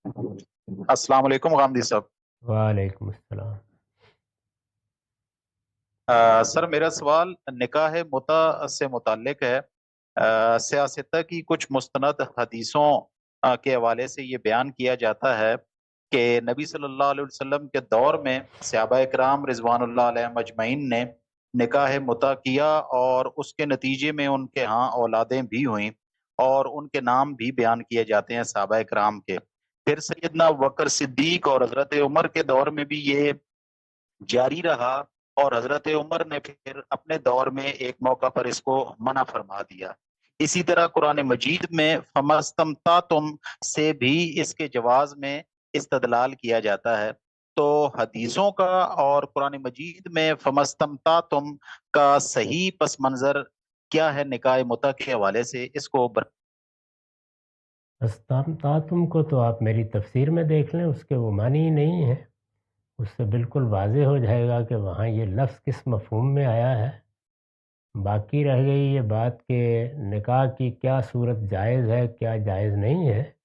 अस्सलाम वालेकुम गामदी साहब। वालेकुम अस्सलाम। सर मेरा सवाल निकाह मुता से मुताल्लिक है। सियासत की कुछ मुस्तनद हदीसों के हवाले से ये बयान किया जाता है कि नबी सल्लल्लाहु अलैहि वसल्लम के दौर में सहाबा किराम रिजवानुल्लाह अलैहिम अजमईन ने निकाह मुता किया और उसके नतीजे में उनके यहाँ औलादें भी हुईं और उनके नाम भी बयान किए जाते हैं सहाबा किराम के। फिर सैयदना बकर सिद्दीक और हजरत उमर के दौर में भी ये जारी रहा और हजरत उमर ने फिर अपने दौर में एक मौका पर इसको मना फरमा दिया। इसी तरह कुरान मजीद में फमस्तमता तुम से भी इसके जवाज में इस्तदलाल किया जाता है। तो हदीसों का और कुरान मजीद में फमस्तमता तुम का सही पस मंजर क्या है निकाह मुता के हवाले से, इसको अस्ताम को तो आप मेरी तफसीर में देख लें, उसके वो मानी ही नहीं है। उससे बिल्कुल वाज़ेह हो जाएगा कि वहाँ ये लफ्ज़ किस मफ़हूम में आया है। बाकी रह गई ये बात कि निकाह की क्या सूरत जायज़ है, क्या जायज़ नहीं है,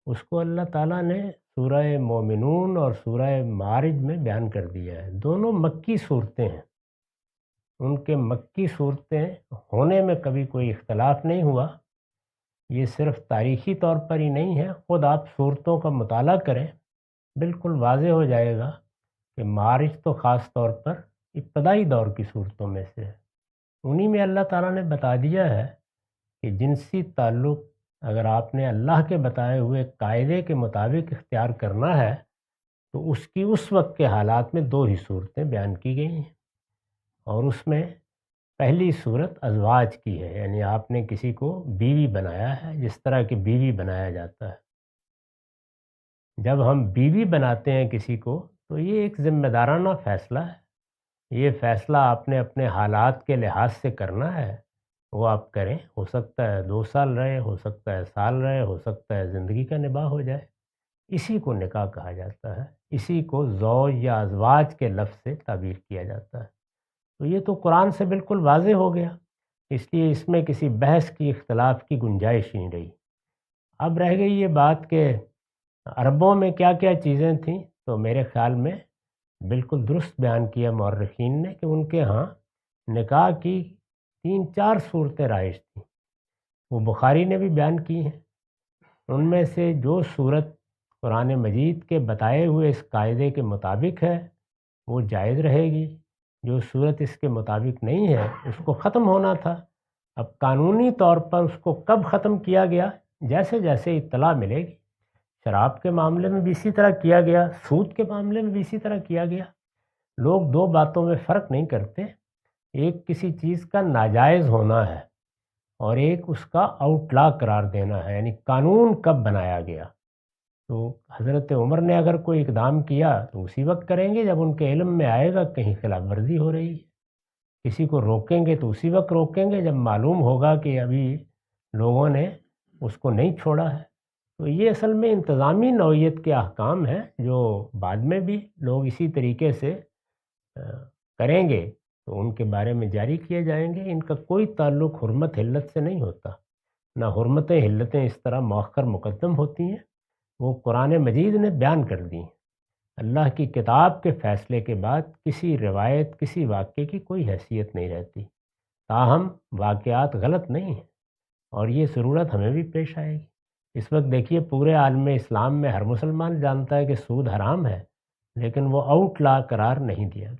उसको अल्लाह ताला ने सूरह मोमिनून और सूरह मारिज में बयान कर दिया है। दोनों मक्की सूरतें हैं। उनके मक्की सूरतें होने में कभी कोई इख्तलाफ नहीं हुआ। ये सिर्फ़ तारीख़ी तौर पर ही नहीं है, ख़ुद आप सूरतों का मुताला करें, बिल्कुल वाज़ेह हो जाएगा कि मारिज तो ख़ास तौर पर इब्तदाई दौर की सूरतों में से है। उन्हीं में अल्लाह ताला ने बता दिया है कि जिनसी ताल्लुक़ अगर आपने अल्लाह के बताए हुए कायदे के मुताबिक इख्तियार करना है, तो उसकी उस वक़्त के हालात में 2 ही सूरतें बयान की गई हैं। और उसमें पहली सूरत अज़वाज की है, यानी आपने किसी को बीवी बनाया है, जिस तरह की बीवी बनाया जाता है। जब हम बीवी बनाते हैं किसी को, तो ये एक ज़िम्मेदाराना फ़ैसला है। ये फ़ैसला आपने अपने हालात के लिहाज से करना है, वो आप करें। हो सकता है 2 साल रहे, हो सकता है साल रहे, हो सकता है ज़िंदगी का निबाह हो जाए। इसी को निकाह कहा जाता है। इसी को ज़ौज या अज़वाज के लफ्ज़ से ताबीर किया जाता है। तो ये तो कुरान से बिल्कुल वाज़ेह हो गया, इसलिए इसमें किसी बहस की, इख्तिलाफ़ की गुंजाइश ही नहीं रही। अब रह गई ये बात कि अरबों में क्या-क्या चीज़ें थीं, तो मेरे ख़्याल में बिल्कुल दुरुस्त बयान किया मौर्रिख़ीन ने कि उनके यहाँ निकाह की 3-4 सूरतें राइज थीं। वो बुखारी ने भी बयान की हैं। उनमें से जो सूरत कुरान मजीद के बताए हुए इस कायदे के मुताबिक है, वो जायज़ रहेगी। जो सूरत इसके मुताबिक नहीं है, उसको ख़त्म होना था। अब कानूनी तौर पर उसको कब ख़त्म किया गया, जैसे-जैसे इत्तला मिलेगी। शराब के मामले में भी इसी तरह किया गया, सूद के मामले में भी इसी तरह किया गया। लोग 2 बातों में फ़र्क नहीं करते। एक किसी चीज़ का नाजायज़ होना है और एक उसका आउटला करार देना है, यानी कानून कब बनाया गया। तो हज़रत उमर ने अगर कोई इक़दाम किया तो उसी वक़्त करेंगे जब उनके इल्म में आएगा कहीं खिलाफ़ वर्ज़ी हो रही है। किसी को रोकेंगे तो उसी वक़्त रोकेंगे जब मालूम होगा कि अभी लोगों ने उसको नहीं छोड़ा है। तो ये असल में इंतज़ामी नौइयत के अहकाम हैं, जो बाद में भी लोग इसी तरीके से अ, करेंगे तो उनके बारे में जारी किए जाएँगे। इनका कोई ताल्लुक़ हुर्मत हिल्लत से नहीं होता। ना हुर्मतें हिल्लतें इस तरह मौख़र मुक़द्दम होती हैं, वो कुरान मजीद ने बयान कर दी हैं। अल्लाह की किताब के फ़ैसले के बाद किसी रिवायत, किसी वाक़ये की कोई हैसियत नहीं रहती। ताहम वाक़यात गलत नहीं हैं और ये ज़रूरत हमें भी पेश आएगी। इस वक़्त देखिए पूरे आलम इस्लाम में हर मुसलमान जानता है कि सूद हराम है, लेकिन वो आउटला करार नहीं दिया गया।